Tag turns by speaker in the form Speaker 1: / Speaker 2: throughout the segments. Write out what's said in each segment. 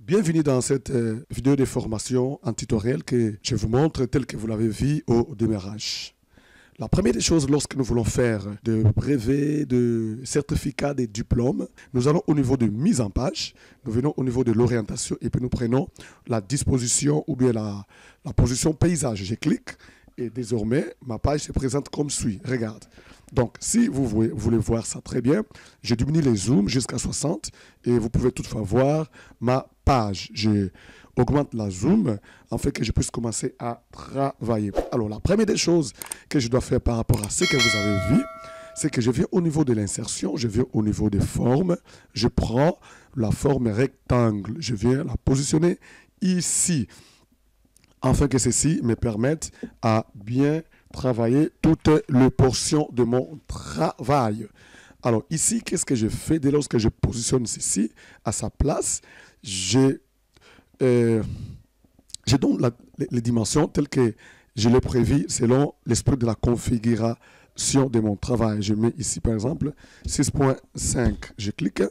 Speaker 1: Bienvenue dans cette vidéo de formation en tutoriel que je vous montre tel que vous l'avez vu au démarrage. La première des choses, lorsque nous voulons faire de brevets, de certificats, de diplômes, nous allons au niveau de mise en page, nous venons au niveau de l'orientation et puis nous prenons la disposition ou bien la position paysage. Je clique et désormais ma page se présente comme suit. Regarde. Donc, si vous voulez voir ça très bien, je diminue les zooms jusqu'à 60 et vous pouvez toutefois voir ma page. Je augmente la zoom afin que je puisse commencer à travailler. Alors, la première des choses que je dois faire par rapport à ce que vous avez vu, c'est que je viens au niveau de l'insertion, je viens au niveau des formes, je prends la forme rectangle, je viens la positionner ici, afin que ceci me permette à bien travailler toutes les portions de mon travail. Alors ici, qu'est-ce que je fais? Dès lors que je positionne ceci à sa place, je donne les dimensions telles que je l'ai prévu selon l'esprit de la configuration de mon travail. Je mets ici par exemple 6.5, je clique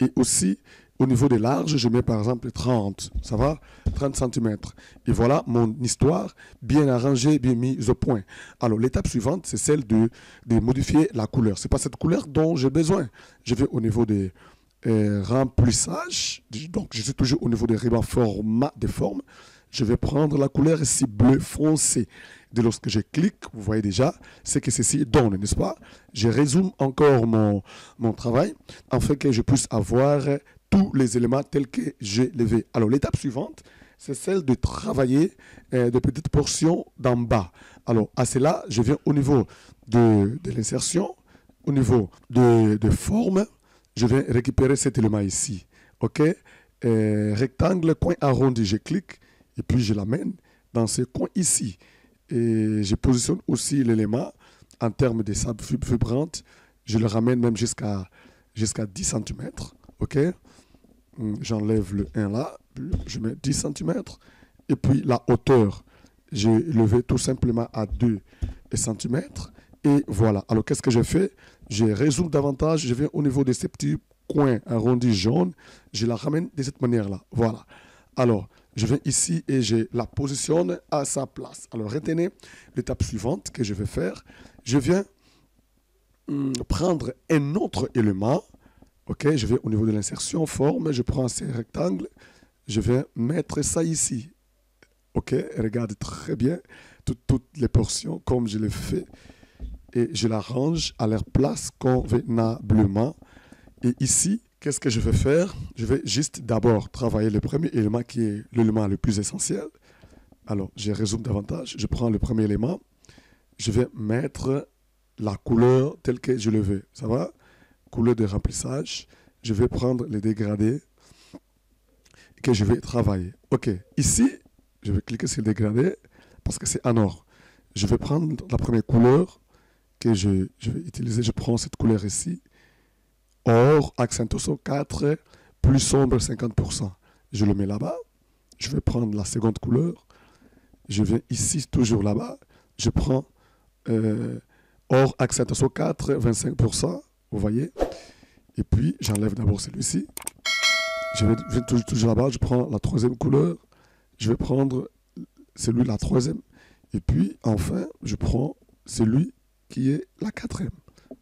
Speaker 1: et aussi au niveau des larges, je mets par exemple 30, ça va? 30 cm. Et voilà mon histoire bien arrangée, bien mise au point. Alors l'étape suivante, c'est celle de modifier la couleur. Ce n'est pas cette couleur dont j'ai besoin. Je vais au niveau des remplissages. Donc je suis toujours au niveau des rubans format de forme. Je vais prendre la couleur ici bleu foncé. Dès lors que je clique, vous voyez déjà ce que ceci donne, n'est-ce pas? Je résume encore mon travail afin que je puisse avoir tous les éléments tels que j'ai levé. Alors l'étape suivante, c'est celle de travailler de petites portions d'en bas. Alors à cela, je viens au niveau de l'insertion, au niveau de forme, je viens récupérer cet élément ici. OK? Rectangle, coin arrondi, je clique et puis je l'amène dans ce coin ici. Et je positionne aussi l'élément en termes de sable vibrante. Je le ramène même jusqu'à 10 cm. OK? J'enlève le 1 là, je mets 10 cm. Et puis la hauteur, j'ai levé tout simplement à 2 cm. Et voilà. Alors qu'est-ce que je fais? Je résume davantage, je viens au niveau de ces petits coins arrondis jaunes, je la ramène de cette manière-là. Voilà. Alors, je viens ici et je la positionne à sa place. Alors, retenez l'étape suivante que je vais faire. Je viens prendre un autre élément. OK, je vais au niveau de l'insertion, forme, je prends ces rectangles, je vais mettre ça ici. OK, regardez très bien toutes les portions comme je l'ai fait. Et je la range à leur place convenablement. Et ici, qu'est-ce que je vais faire? Je vais juste d'abord travailler le premier élément qui est l'élément le plus essentiel. Alors, je résume davantage. Je prends le premier élément. Je vais mettre la couleur telle que je le veux. Ça va? Couleur de remplissage. Je vais prendre les dégradés que je vais travailler. OK. Ici, je vais cliquer sur le dégradé parce que c'est en or. Je vais prendre la première couleur que je vais utiliser. Je prends cette couleur ici. Or, accentuation 4, plus sombre 50%. Je le mets là-bas. Je vais prendre la seconde couleur. Je viens ici, toujours là-bas. Je prends or, accentuation 4, 25%. Vous voyez? Et puis, j'enlève d'abord celui-ci. Je viens toujours là-bas. Je prends la troisième couleur. Je vais prendre celui la troisième. Et puis, enfin, je prends celui qui est la quatrième.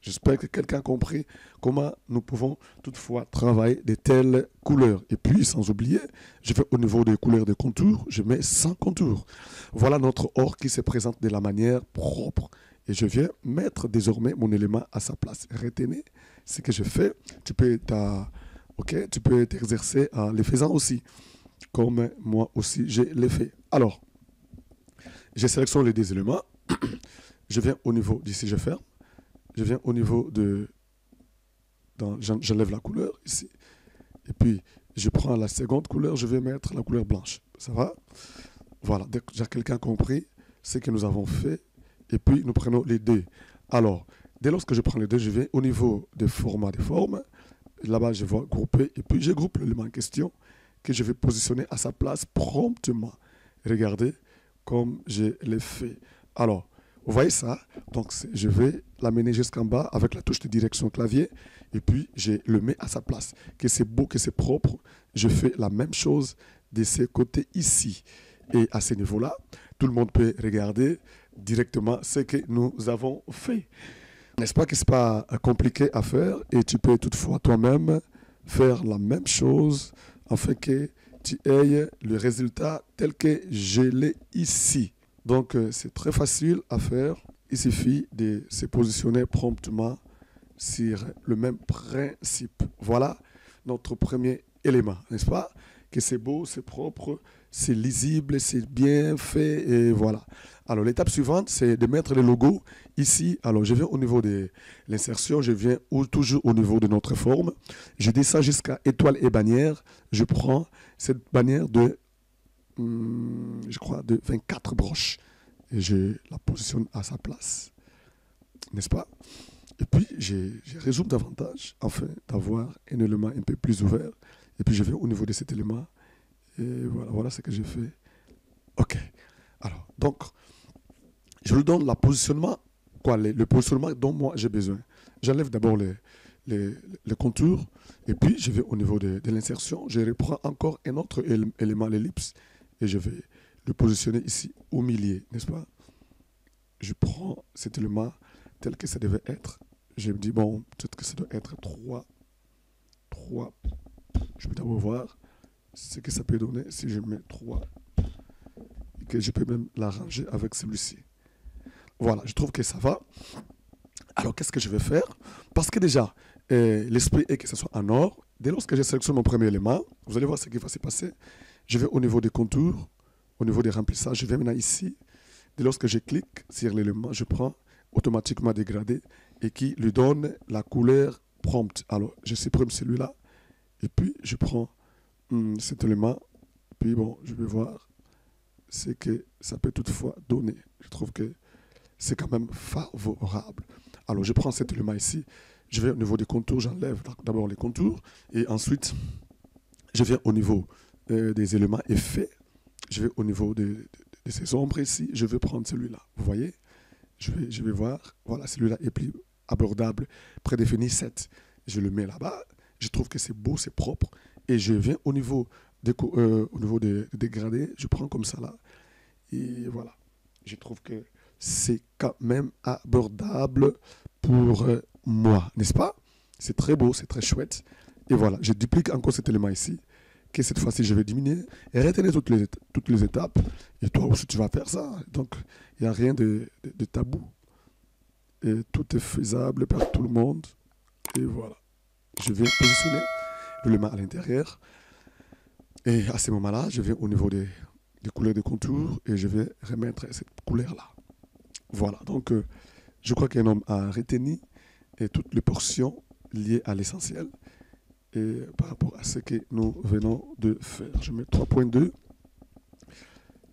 Speaker 1: J'espère que quelqu'un a compris comment nous pouvons toutefois travailler de telles couleurs. Et puis, sans oublier, je vais au niveau des couleurs de contour, je mets sans contour. Voilà notre or qui se présente de la manière propre. Et je viens mettre désormais mon élément à sa place. Retenez ce que je fais. Tu peux t'exercer en les faisant aussi, comme moi aussi je l'ai fait. Alors, je sélectionne les deux éléments. Je viens au niveau d'ici, je ferme. Je viens au niveau de... J'enlève la couleur ici. Et puis, je prends la seconde couleur, je vais mettre la couleur blanche. Ça va? Voilà, déjà quelqu'un a compris ce que nous avons fait. Et puis, nous prenons les deux. Alors, dès lors que je prends les deux, je vais au niveau des formats des formes. Là-bas, je vais grouper. Et puis, je groupe l'élément en question que je vais positionner à sa place promptement. Regardez comme je l'ai fait. Alors, Vous voyez ça? Donc, je vais l'amener jusqu'en bas avec la touche de direction clavier et puis je le mets à sa place. Que c'est beau, que c'est propre, je fais la même chose de ce côté ici. Et à ce niveau-là, tout le monde peut regarder directement ce que nous avons fait. N'est-ce pas que ce n'est pas compliqué à faire et tu peux toutefois toi-même faire la même chose afin que tu aies le résultat tel que je l'ai ici. Donc, c'est très facile à faire. Il suffit de se positionner promptement sur le même principe. Voilà notre premier élément, n'est-ce pas? Que c'est beau, c'est propre, c'est lisible, c'est bien fait, et voilà. Alors, l'étape suivante, c'est de mettre le logo ici. Alors, je viens au niveau de l'insertion, je viens toujours au niveau de notre forme. Je descends jusqu'à étoile et bannière. Je prends cette bannière de, je crois, de 24 broches. Et je la positionne à sa place. N'est-ce pas? Et puis, je résume davantage afin d'avoir un élément un peu plus ouvert. Et puis, je vais au niveau de cet élément. Et voilà, voilà ce que j'ai fait. OK. Alors, donc, je lui donne le positionnement dont moi j'ai besoin. J'enlève d'abord les contours. Et puis, je vais au niveau de l'insertion. Je reprends encore un autre élément, l'ellipse. Et je vais le positionner ici au milieu, n'est-ce pas? Je prends cet élément tel que ça devait être. Je me dis, bon, peut-être que ça doit être 3. Je vais d'abord voir ce que ça peut donner si je mets 3. Et que je peux même l'arranger avec celui-ci. Voilà, je trouve que ça va. Alors, qu'est-ce que je vais faire? Parce que déjà, l'esprit est que ce soit en or. Dès lors que je sélectionne mon premier élément, vous allez voir ce qui va se passer. Je vais au niveau des contours, au niveau des remplissages. Je vais maintenant ici. Dès lors que je clique sur l'élément, je prends automatiquement dégradé et qui lui donne la couleur prompt. Alors, je supprime celui-là et puis je prends cet élément. Puis bon, je vais voir ce que ça peut toutefois donner. Je trouve que c'est quand même favorable. Alors, je prends cet élément ici. Je vais au niveau des contours, j'enlève d'abord les contours et ensuite, je viens au niveau des éléments effets. Je vais au niveau de ces ombres ici. Je vais prendre celui-là. Vous voyez? Je vais voir. Voilà, celui-là est plus abordable. Prédéfini 7. Je le mets là-bas. Je trouve que c'est beau, c'est propre. Et je viens au niveau des dégradés. Je prends comme ça là. Et voilà. Je trouve que c'est quand même abordable pour moi. N'est-ce pas? C'est très beau, c'est très chouette. Et voilà. Je duplique encore cet élément ici. Que cette fois-ci, je vais diminuer et retenir toutes les étapes. Et toi aussi, tu vas faire ça. Donc, il n'y a rien de tabou. Et tout est faisable par tout le monde. Et voilà. Je vais positionner l'élément à l'intérieur. Et à ce moment-là, je vais au niveau des couleurs de contour et je vais remettre cette couleur-là. Voilà. Donc, je crois qu'un homme a retenu toutes les portions liées à l'essentiel. Et par rapport à ce que nous venons de faire. Je mets 3.2.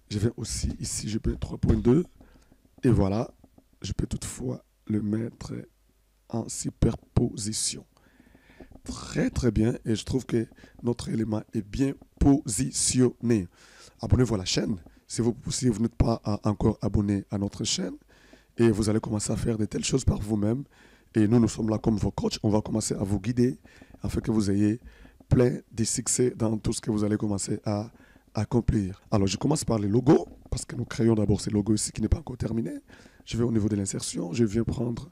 Speaker 1: Je vais aussi ici, je mets 3.2. Et voilà, je peux toutefois le mettre en superposition. Très très bien. Et je trouve que notre élément est bien positionné. Abonnez-vous à la chaîne. Si vous n'êtes pas encore abonné à notre chaîne, et vous allez commencer à faire de telles choses par vous-même. Et nous sommes là comme vos coachs. On va commencer à vous guider afin que vous ayez plein de succès dans tout ce que vous allez commencer à accomplir. Alors, je commence par les logos, parce que nous créons d'abord ces logos ici qui n'est pas encore terminé. Je vais au niveau de l'insertion. Je viens prendre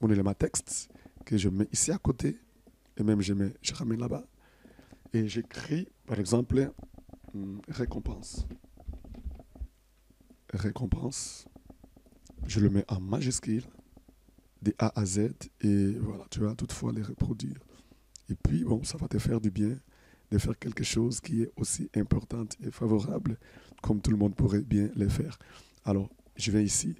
Speaker 1: mon élément texte que je mets ici à côté. Et même, je ramène là-bas. Et j'écris, par exemple, récompense. Récompense. Je le mets en majuscule. De A à Z, et voilà, tu vas toutefois les reproduire. Et puis, bon, ça va te faire du bien de faire quelque chose qui est aussi important et favorable, comme tout le monde pourrait bien le faire. Alors, je vais ici,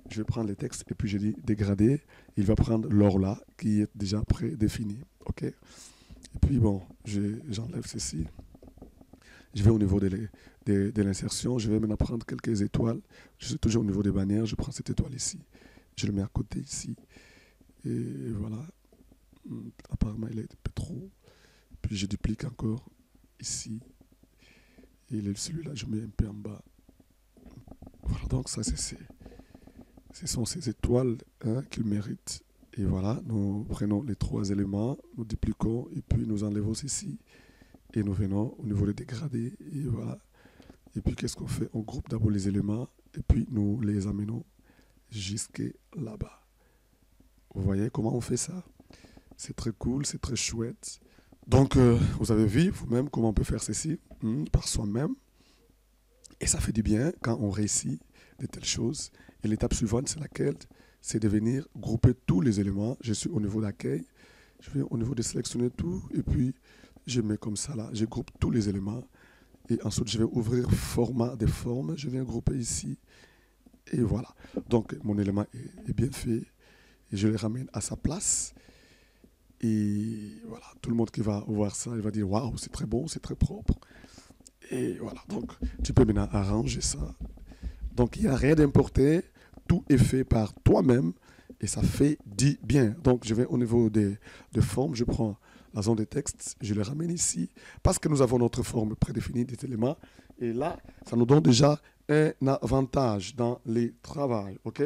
Speaker 1: je vais prendre les textes, et puis je dis dégrader, il va prendre l'or là, qui est déjà prédéfini, ok? Et puis, bon, j'enlève ceci. Je vais au niveau de l'insertion, je vais maintenant prendre quelques étoiles. Je suis toujours au niveau des bannières, je prends cette étoile ici. Je le mets à côté ici. Et voilà. Apparemment, il est un peu trop. Puis je duplique encore ici. Et celui-là, je mets un peu en bas. Voilà, donc ça, c'est Ce sont ces étoiles qu'il mérite. Et voilà, nous prenons les 3 éléments, nous dupliquons et puis nous enlevons ceci. Et nous venons au niveau des dégradés. Et voilà. Et puis qu'est-ce qu'on fait? On groupe d'abord les éléments et puis nous les amenons jusque là-bas. Vous voyez comment on fait ça? C'est très cool, c'est très chouette. Donc, vous avez vu vous-même comment on peut faire ceci par soi-même. Et ça fait du bien quand on réussit de telles choses. Et l'étape suivante, c'est laquelle? C'est de venir grouper tous les éléments. Je suis au niveau d'accueil. Je vais au niveau de sélectionner tout. Et puis, je mets comme ça là. Je groupe tous les éléments. Et ensuite, je vais ouvrir format des formes. Je viens grouper ici. Et voilà. Donc, mon élément est bien fait. Et je le ramène à sa place. Et voilà, tout le monde qui va voir ça, il va dire waouh, c'est très bon, c'est très propre. Et voilà, donc tu peux maintenant arranger ça. Donc il n'y a rien d'importé, tout est fait par toi-même et ça fait du bien. Donc je vais au niveau des formes, je prends la zone de texte, je le ramène ici parce que nous avons notre forme prédéfinie des éléments. Et là, ça nous donne déjà un avantage dans les travaux, ok?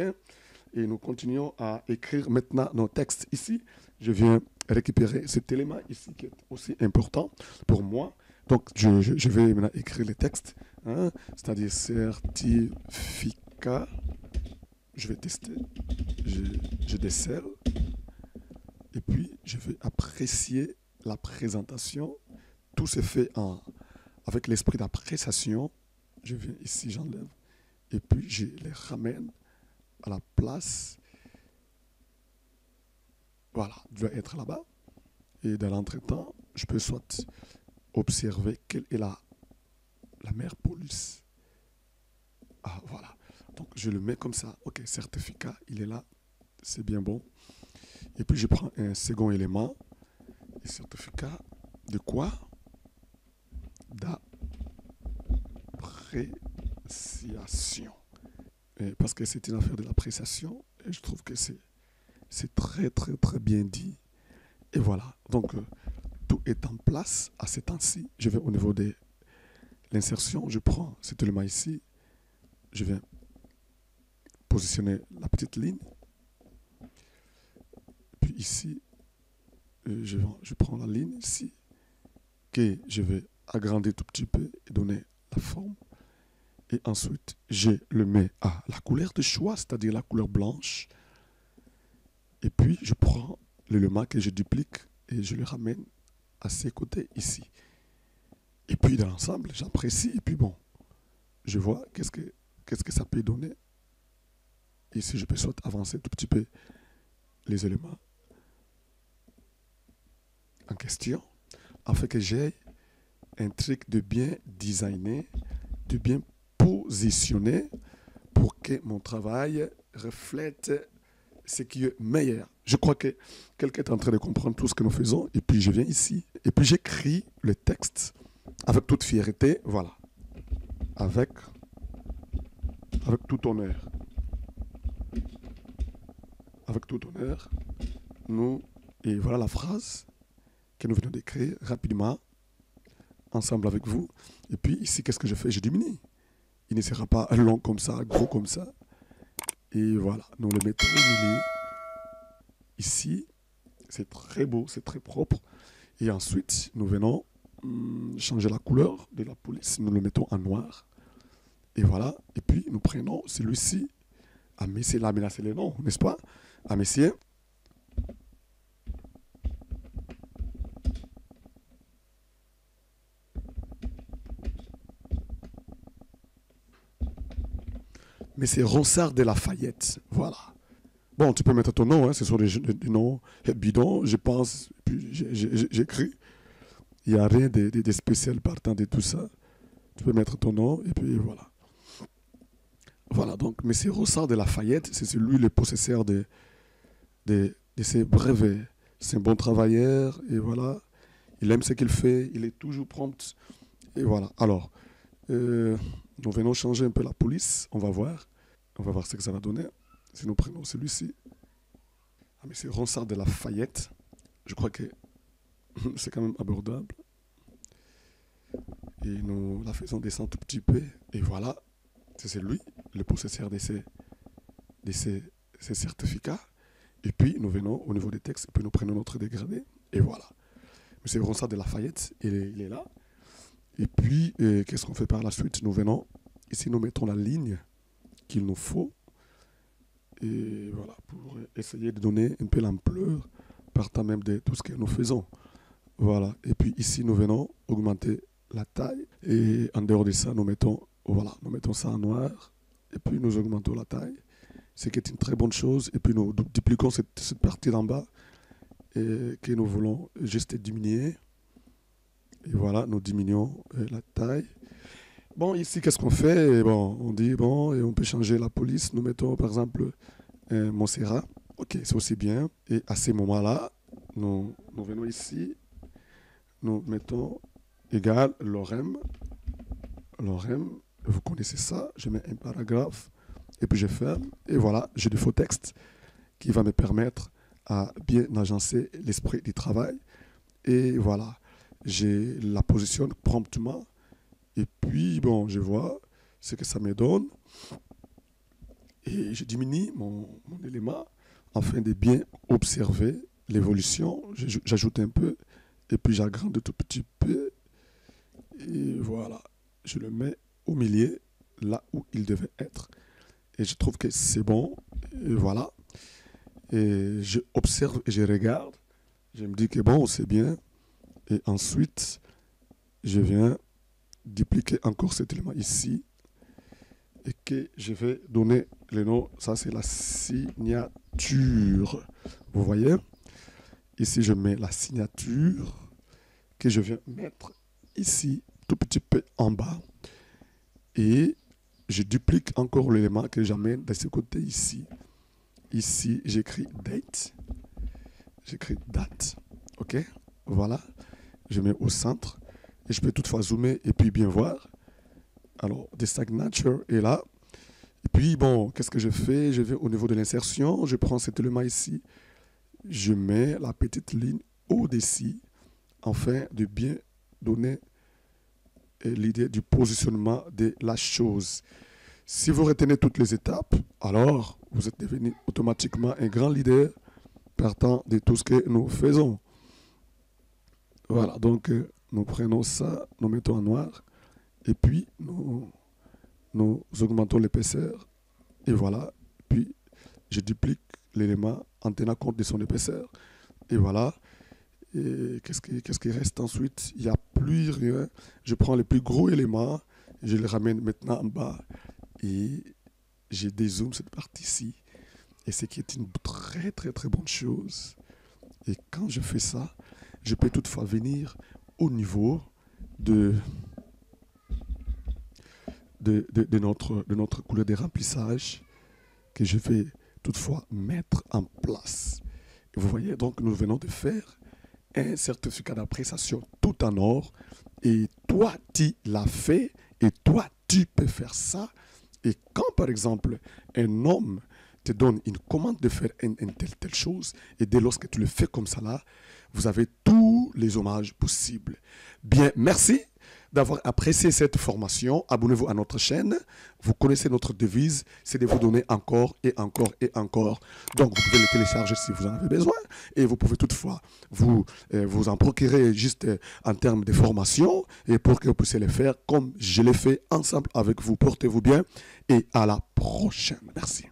Speaker 1: Et nous continuons à écrire maintenant nos textes ici. Je viens récupérer cet élément ici qui est aussi important pour moi. Donc, je vais maintenant écrire les textes, c'est-à-dire certificat. Je vais tester. Je décèle. Et puis, je vais apprécier la présentation. Tout se fait avec l'esprit d'appréciation. Je viens ici, j'enlève. Et puis, je les ramène à la place. Voilà, je dois être là-bas. Et dans l'entretemps, je peux soit observer quelle est la mer police. Ah, voilà. Donc, je le mets comme ça. OK, certificat, il est là. C'est bien bon. Et puis, je prends un second élément. Et certificat de quoi? D'appréciation. Parce que c'est une affaire de l'appréciation. Et je trouve que c'est très, très, très bien dit. Et voilà. Donc, tout est en place à ce temps-ci. Je vais au niveau de l'insertion. Je prends cet élément ici. Je viens positionner la petite ligne. Puis ici, je prends la ligne ici. Que je vais agrandir tout petit peu et donner la forme. Et ensuite, je le mets à la couleur de choix, c'est-à-dire la couleur blanche. Et puis, je prends l'élément que je duplique et je le ramène à ses côtés ici. Et puis, dans l'ensemble, j'apprécie. Et puis, bon, je vois qu'est-ce que ça peut donner. Ici, je peux soit avancer tout petit peu les éléments en question, afin que j'ai un truc de bien designé, de bien positionné, pour que mon travail reflète ce qui est meilleur. Je crois que quelqu'un est en train de comprendre tout ce que nous faisons. Et puis je viens ici. Et puis j'écris le texte avec toute fierté. Voilà. Avec tout honneur. Avec tout honneur. Et voilà la phrase que nous venons d'écrire rapidement, ensemble avec vous. Et puis ici, qu'est-ce que je fais? Je diminue. Il ne sera pas long comme ça, gros comme ça. Et voilà, nous le mettons au milieu. Ici, c'est très beau, c'est très propre. Et ensuite, nous venons changer la couleur de la police. Nous le mettons en noir. Et voilà. Et puis, nous prenons celui-ci. Ah, mais c'est là, mais là, c'est le nom, n'est-ce pas? Ah, messieurs. Mais c'est Ronsard de Lafayette. Voilà. Bon, tu peux mettre ton nom, ce sont des noms bidons, je pense, puis j'écris. Il n'y a rien de spécial partant de tout ça. Tu peux mettre ton nom, et puis voilà. Voilà, donc, mais c'est Ronsard de Lafayette, c'est lui le possesseur de ces brevets. C'est un bon travailleur, et voilà. Il aime ce qu'il fait, il est toujours prompt, et voilà. Alors, nous venons changer un peu la police, on va voir. On va voir ce que ça va donner. Si nous prenons celui-ci. Ah, mais c'est Ronsard de Lafayette. Je crois que c'est quand même abordable. Et nous la faisons descendre tout petit peu. Et voilà, c'est lui, le possesseur de de ces certificats. Et puis, nous venons au niveau des textes, et puis nous prenons notre dégradé. Et voilà. M. Ronsard de Lafayette, il est là. Et puis, qu'est-ce qu'on fait par la suite? Nous venons, ici, nous mettons la ligne qu'il nous faut. Et voilà, pour essayer de donner un peu l'ampleur, partant même de tout ce que nous faisons. Voilà. Et puis ici, nous venons augmenter la taille. Et en dehors de ça, nous mettons ça en noir. Et puis nous augmentons la taille. Ce qui est une très bonne chose. Et puis nous dupliquons cette partie d'en bas et que nous voulons juste diminuer. Et voilà, nous diminuons la taille. Bon, ici, qu'est-ce qu'on fait? Bon, on dit, bon, et on peut changer la police. Nous mettons, par exemple, Montserrat. OK, c'est aussi bien. Et à ce moment-là, nous venons ici. Nous mettons égal Lorem. Lorem, vous connaissez ça. Je mets un paragraphe et puis je ferme. Et voilà, j'ai du faux texte qui va me permettre à bien agencer l'esprit du travail. Et voilà, je la positionne promptement. Et puis, bon, je vois ce que ça me donne. Et je diminue mon élément afin de bien observer l'évolution. J'ajoute un peu. Et puis j'agrandis tout petit peu. Et voilà. Je le mets au milieu, là où il devait être. Et je trouve que c'est bon. Et voilà. Et je observe et je regarde. Je me dis que bon, c'est bien. Et ensuite, je viens dupliquer encore cet élément ici. Et que je vais donner le nom. Ça, c'est la signature. Vous voyez? Ici, je mets la signature que je viens mettre ici, tout petit peu en bas. Et je duplique encore l'élément que j'amène de ce côté ici. Ici, j'écris date. J'écris date. OK? Voilà. Je mets au centre. Et je peux toutefois zoomer et puis bien voir. Alors, the signature est là. Et puis, bon, qu'est-ce que je fais? Je vais au niveau de l'insertion. Je prends cet élément ici. Je mets la petite ligne au-dessus afin de bien donner l'idée du positionnement de la chose. Si vous retenez toutes les étapes, alors vous êtes devenu automatiquement un grand leader partant de tout ce que nous faisons. Voilà, donc nous prenons ça, nous mettons en noir et puis nous augmentons l'épaisseur et voilà, puis je duplique l'élément en tenant compte de son épaisseur et voilà. Et qu'est-ce qui reste ensuite? Il n'y a plus rien. Je prends les plus gros éléments, je les ramène maintenant en bas et je dézoome cette partie-ci. Et ce qui est une très très très bonne chose. Et quand je fais ça, je peux toutefois venir au niveau de notre couleur de remplissage que je vais toutefois mettre en place. Et vous voyez, donc nous venons de faire un certificat d'appréciation tout en or. Et toi, tu l'as fait. Et toi, tu peux faire ça. Et quand, par exemple, un homme te donne une commande de faire une telle chose, et dès lors que tu le fais comme ça là, vous avez tous les hommages possibles. Bien, merci d'avoir apprécié cette formation. Abonnez-vous à notre chaîne. Vous connaissez notre devise, c'est de vous donner encore et encore et encore. Donc, vous pouvez le télécharger si vous en avez besoin. Et vous pouvez toutefois vous en procurer juste en termes de formation et pour que vous puissiez le faire comme je l'ai fait ensemble avec vous. Portez-vous bien et à la prochaine. Merci.